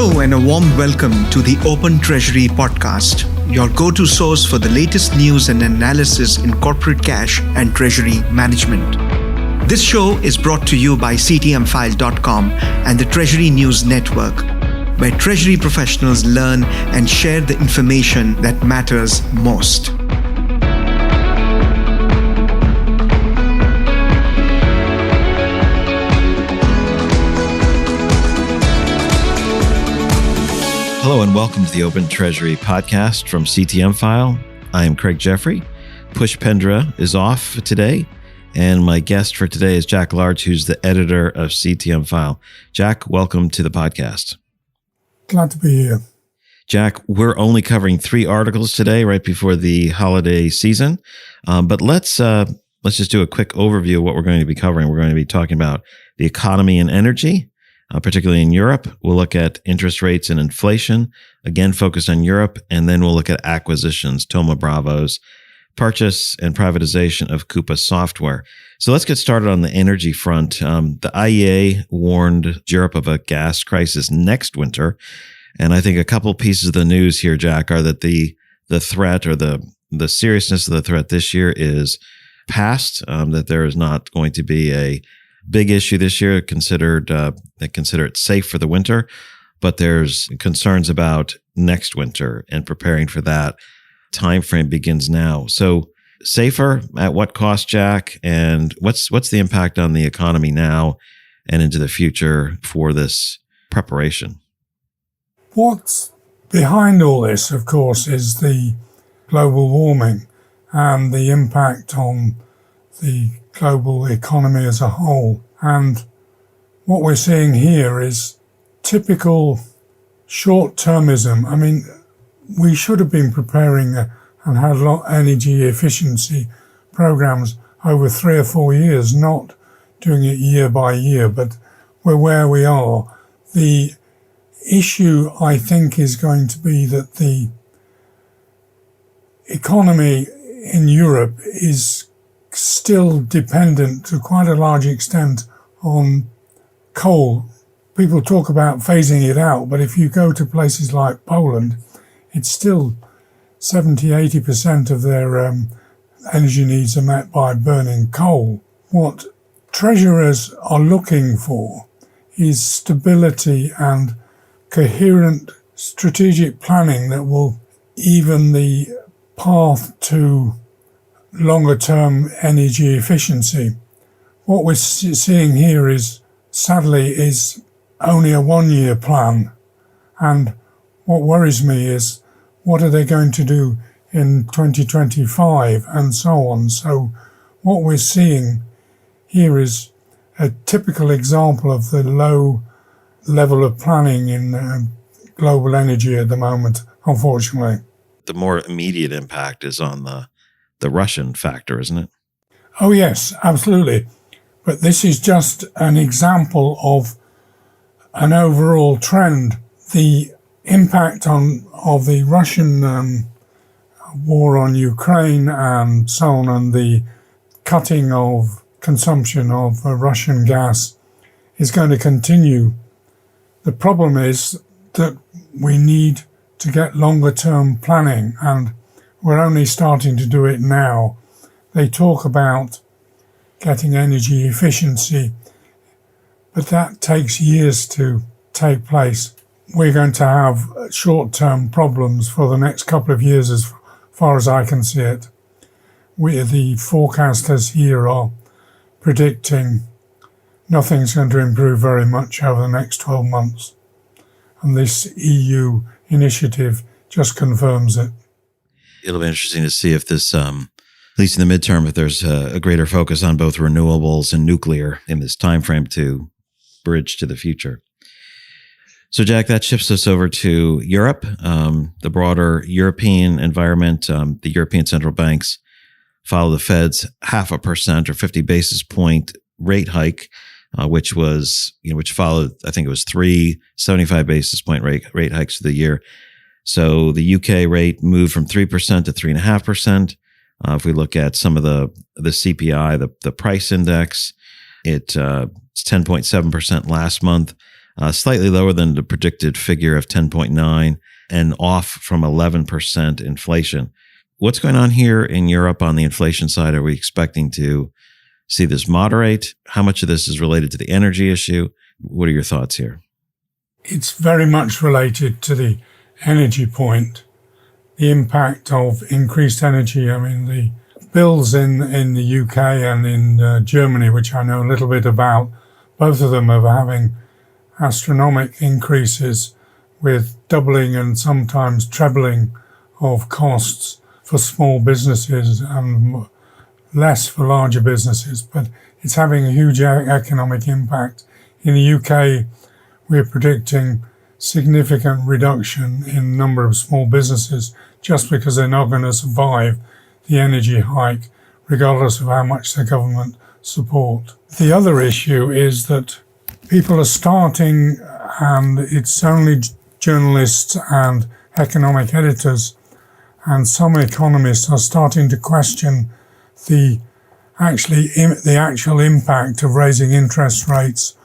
Hello and a warm welcome to the Open Treasury podcast, your go-to source for the latest news and analysis in corporate cash and treasury management. This show is brought to you by CTMfile.com and the Treasury News Network, where treasury professionals learn and share the information that matters most. Hello and welcome to the Open Treasury podcast from CTMfile. I am Craig Jeffrey. Push Pendra is off today, and my guest for today is Jack Large, who's the editor of CTMfile. Jack, welcome to the podcast. Glad to be here. Jack, we're only covering 3 articles today, right before the holiday season, but let's just do a quick overview of what we're going to be covering. We're going to be talking about the economy and energy. Particularly in Europe. We'll look at interest rates and inflation, again focused on Europe, and then we'll look at acquisitions, Thoma Bravo's purchase and privatization of Coupa Software. So let's get started on the energy front. The IEA warned Europe of a gas crisis next winter, and I think a couple pieces of the news here, Jack, are that the threat or the seriousness of the threat this year is past, that there is not going to be a big issue this year, they consider it safe for the winter, but there's concerns about next winter and preparing for that. Time frame begins now. So safer at what cost, Jack? And what's the impact on the economy now and into the future for this preparation? What's behind all this, of course, is the global warming and the impact on the global economy as a whole. And what we're seeing here is typical short-termism. I mean, we should have been preparing and had energy efficiency programs over 3 or 4 years, not doing it year by year, but we're where we are. The issue, I think, is going to be that the economy in Europe is still dependent to quite a large extent on coal. People talk about phasing it out, but if you go to places like Poland, it's still 70-80% of their energy needs are met by burning coal. What treasurers are looking for is stability and coherent strategic planning that will even the path to longer-term energy efficiency. What we're seeing here is, sadly, is only a 1-year plan. And what worries me is, what are they going to do in 2025 and so on? So what we're seeing here is a typical example of the low level of planning in global energy at the moment, unfortunately. The more immediate impact is on the Russian factor, isn't it? Oh, yes, absolutely. But this is just an example of an overall trend. The impact of the Russian war on Ukraine and so on, and the cutting of consumption of Russian gas is going to continue. The problem is that we need to get longer-term planning, and we're only starting to do it now. They talk about getting energy efficiency, but that takes years to take place. We're going to have short-term problems for the next couple of years as far as I can see it. The forecasters here are predicting nothing's going to improve very much over the next 12 months. And this EU initiative just confirms it. It'll be interesting to see if this, at least in the midterm, if there's a greater focus on both renewables and nuclear in this time frame to bridge to the future. So, Jack, that shifts us over to Europe, the broader European environment. The European central banks follow the Fed's 0.5% or 50 basis point rate hike, which followed, I think it was 3 75 basis point rate hikes for the year. So the UK rate moved from 3% to 3.5%. If we look at some of the CPI, the price index, it's 10.7% last month. slightly lower than the predicted figure of 10.9 and off from 11% inflation. What's going on here in Europe on the inflation side? Are we expecting to see this moderate? How much of this is related to the energy issue? What are your thoughts here? It's very much related to the energy point, the impact of increased energy. I mean, the bills in the UK and in Germany, which I know a little bit about, both of them are having astronomical increases with doubling and sometimes trebling of costs for small businesses and less for larger businesses. But it's having a huge economic impact. In the UK, we're predicting significant reduction in the number of small businesses just because they're not going to survive the energy hike, regardless of how much the government support. The other issue is that people are starting, and it's only journalists and economic editors and some economists are starting to question the actual impact of raising interest rates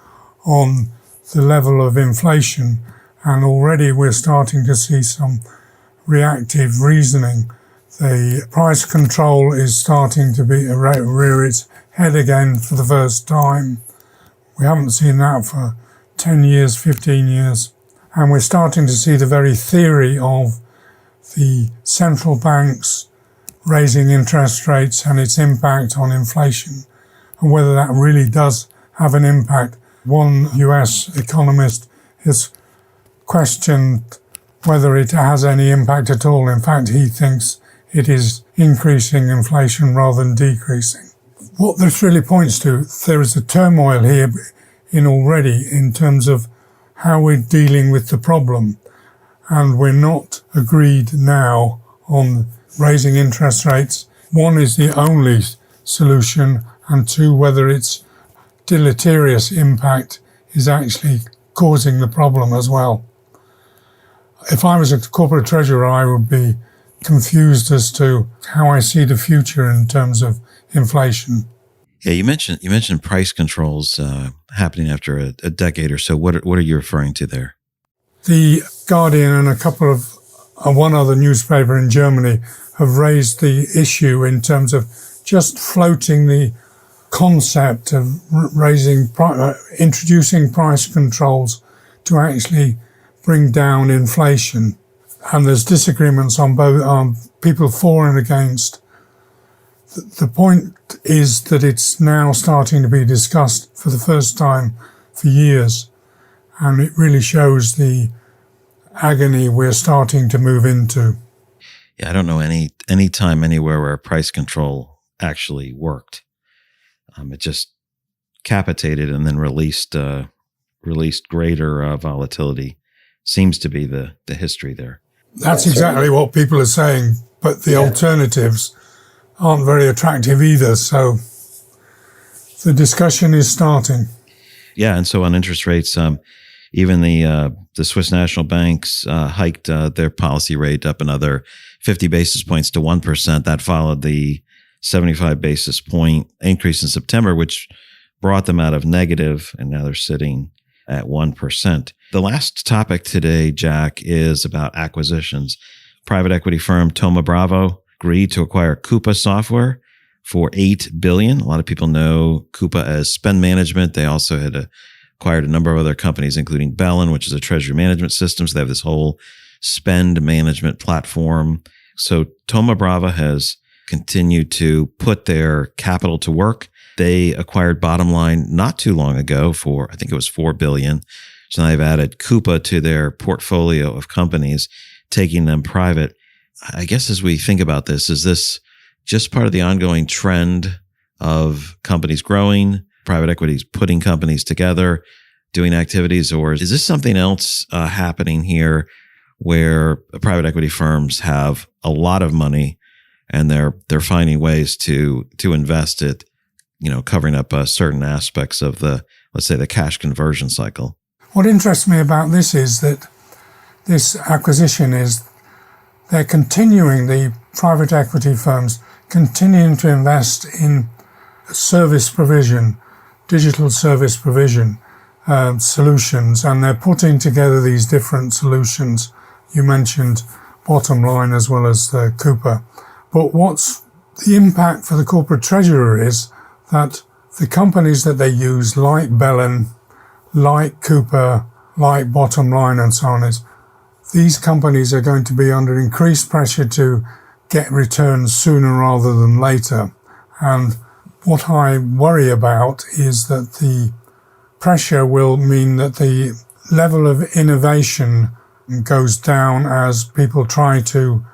on the level of inflation. And already we're starting to see some reactive reasoning. The price control is starting to rear its head again for the first time. We haven't seen that for 10 years, 15 years. And we're starting to see the very theory of the central banks raising interest rates and its impact on inflation, and whether that really does have an impact. One US economist has questioned whether it has any impact at all. In fact, he thinks it is increasing inflation rather than decreasing. What this really points to, there is a turmoil here already in terms of how we're dealing with the problem. And we're not agreed now on raising interest rates. One, is the only solution, and two, whether its deleterious impact is actually causing the problem as well. If I was a corporate treasurer, I would be confused as to how I see the future in terms of inflation. Yeah, you mentioned price controls happening after a decade or so. What are you referring to there? The Guardian and a couple of one other newspaper in Germany have raised the issue in terms of just floating the concept of introducing price controls to actually bring down inflation. And there's disagreements on people for and against. The point is that it's now starting to be discussed for the first time for years. And it really shows the agony we're starting to move into. Yeah, I don't know any time anywhere where price control actually worked. It just capitated and then released greater volatility. Seems to be the history there. That's exactly what people are saying, but the alternatives aren't very attractive either. So the discussion is starting. Yeah, and so on interest rates, even the Swiss National Banks hiked their policy rate up another 50 basis points to 1%. That followed the 75 basis point increase in September, which brought them out of negative, and now they're sitting at 1%. The last topic today, Jack, is about acquisitions. Private equity firm Thoma Bravo agreed to acquire Coupa Software for $8 billion. A lot of people know Coupa as spend management. They also had acquired a number of other companies, including Bellin, which is a treasury management system. So they have this whole spend management platform. So Thoma Bravo has continued to put their capital to work. They acquired Bottomline not too long ago for, I think it was $4 billion. So now they've added Coupa to their portfolio of companies, taking them private. I guess as we think about this, is this just part of the ongoing trend of companies growing, private equities putting companies together, doing activities, or is this something else happening here where private equity firms have a lot of money and they're finding ways to invest it, covering up certain aspects of let's say the cash conversion cycle? What interests me about this is that this acquisition is they're continuing, the private equity firms continuing to invest in service provision, digital service provision. solutions, and they're putting together these different solutions. You mentioned Bottom Line as well as Cooper. But what's the impact for the corporate treasurer is that the companies that they use, like Bellin, like Cooper, like Bottom Line and so on, is these companies are going to be under increased pressure to get returns sooner rather than later. And what I worry about is that the pressure will mean that the level of innovation goes down as people try to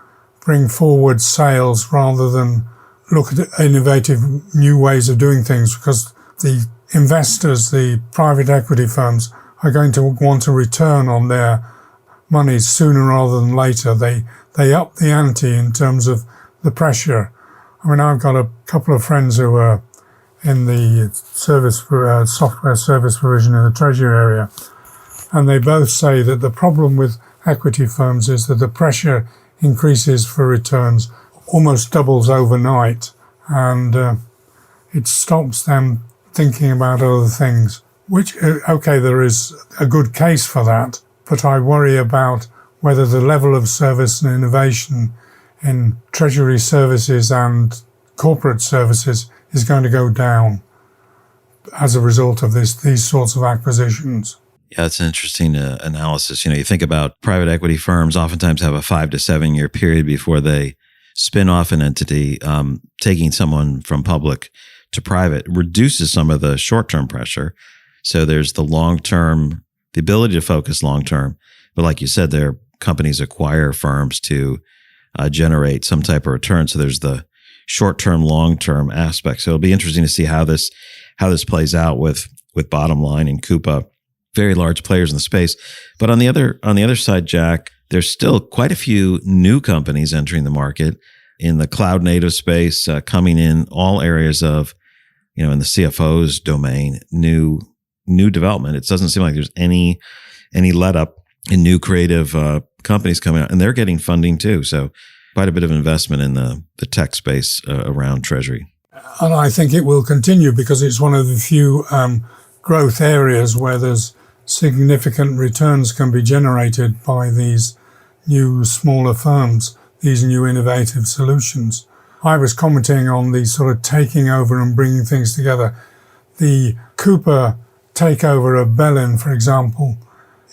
bring forward sales rather than look at innovative new ways of doing things, because the investors, the private equity firms, are going to want a return on their money sooner rather than later. They up the ante in terms of the pressure. I mean, I've got a couple of friends who are in the software service provision in the Treasury area, and they both say that the problem with equity firms is that the pressure increases for returns almost doubles overnight, and it stops them thinking about other things, which, okay, there is a good case for that, but I worry about whether the level of service and innovation in Treasury services and corporate services is going to go down as a result of these sorts of acquisitions. Yeah, it's an interesting analysis. You think about private equity firms oftentimes have a 5 to 7 year period before they spin off an entity. Taking someone from public to private reduces some of the short-term pressure. So there's the long-term, the ability to focus long-term. But like you said, their companies acquire firms to generate some type of return. So there's the short-term, long-term aspect. So it'll be interesting to see how this plays out with Bottom Line and Coupa, very large players in the space. But on the other side, Jack, there's still quite a few new companies entering the market in the cloud native space, coming in all areas of, in the CFO's domain, new development. It doesn't seem like there's any let up in new creative companies coming out, and they're getting funding too. So quite a bit of investment in the tech space around Treasury. And I think it will continue because it's one of the few growth areas where there's significant returns can be generated by these new smaller firms, these new innovative solutions. I was commenting on the sort of taking over and bringing things together. The Cooper takeover of Bellin, for example,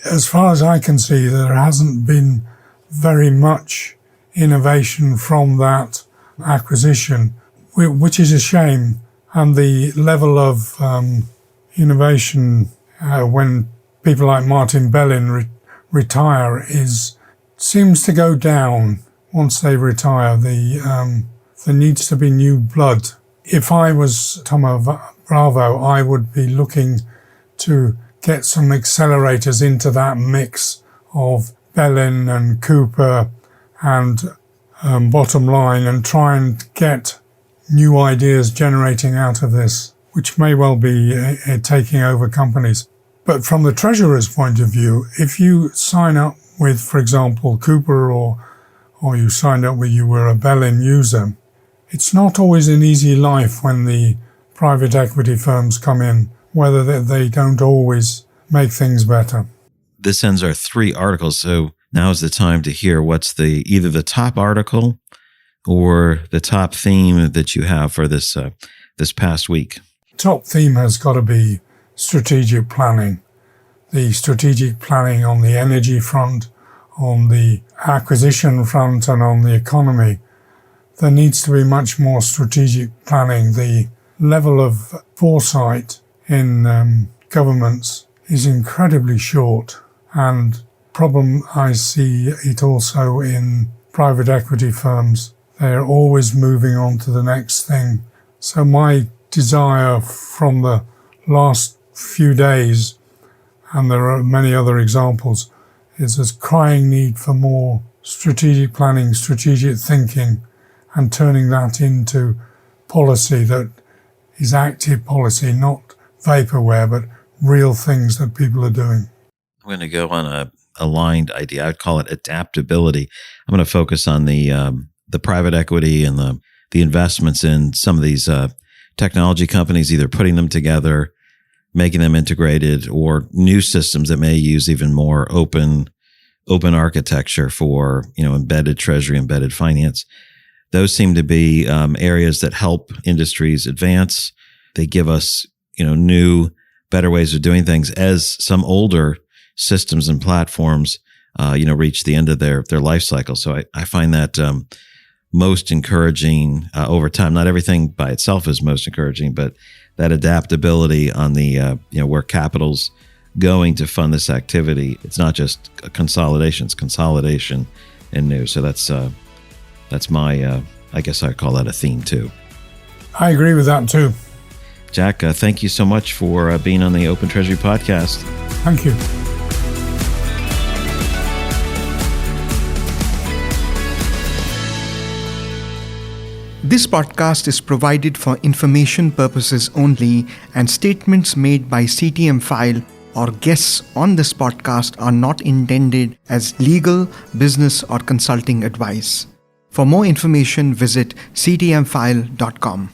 as far as I can see, there hasn't been very much innovation from that acquisition, which is a shame. And the level of innovation when people like Martin Bellin retire seems to go down once they retire. There needs to be new blood. If I was Thoma Bravo, I would be looking to get some accelerators into that mix of Bellin and Cooper and Bottom Line and try and get new ideas generating out of this, which may well be taking over companies. But from the treasurer's point of view, if you sign up with, for example, Cooper or you signed up with, you were a Bellin user, it's not always an easy life when the private equity firms come in, whether they don't always make things better. This ends our 3 articles, so now is the time to hear what's either the top article or the top theme that you have for this past week. Top theme has got to be strategic planning. The strategic planning on the energy front, on the acquisition front, and on the economy. There needs to be much more strategic planning. The level of foresight in governments is incredibly short, and problem I see it also in private equity firms. They're always moving on to the next thing. So my desire from the last few days, and there are many other examples, is this crying need for more strategic planning, strategic thinking, and turning that into policy that is active policy, not vaporware, but real things that people are doing. I'm going to go on a aligned idea. I'd call it adaptability. I'm going to focus on the private equity and the investments in some of these technology companies, either putting them together, making them integrated, or new systems that may use even more open architecture for, embedded treasury, embedded finance. Those seem to be areas that help industries advance. They give us, new, better ways of doing things as some older systems and platforms, reach the end of their life cycle. So I find that most encouraging over time. Not everything by itself is most encouraging, but that adaptability on the, where capital's going to fund this activity. It's not just a consolidation, it's consolidation and new. So that's my, I guess I'd call that a theme too. I agree with that too. Jack, thank you so much for being on the Open Treasury podcast. Thank you. This podcast is provided for information purposes only, and statements made by CTMfile or guests on this podcast are not intended as legal, business, or consulting advice. For more information, visit ctmfile.com.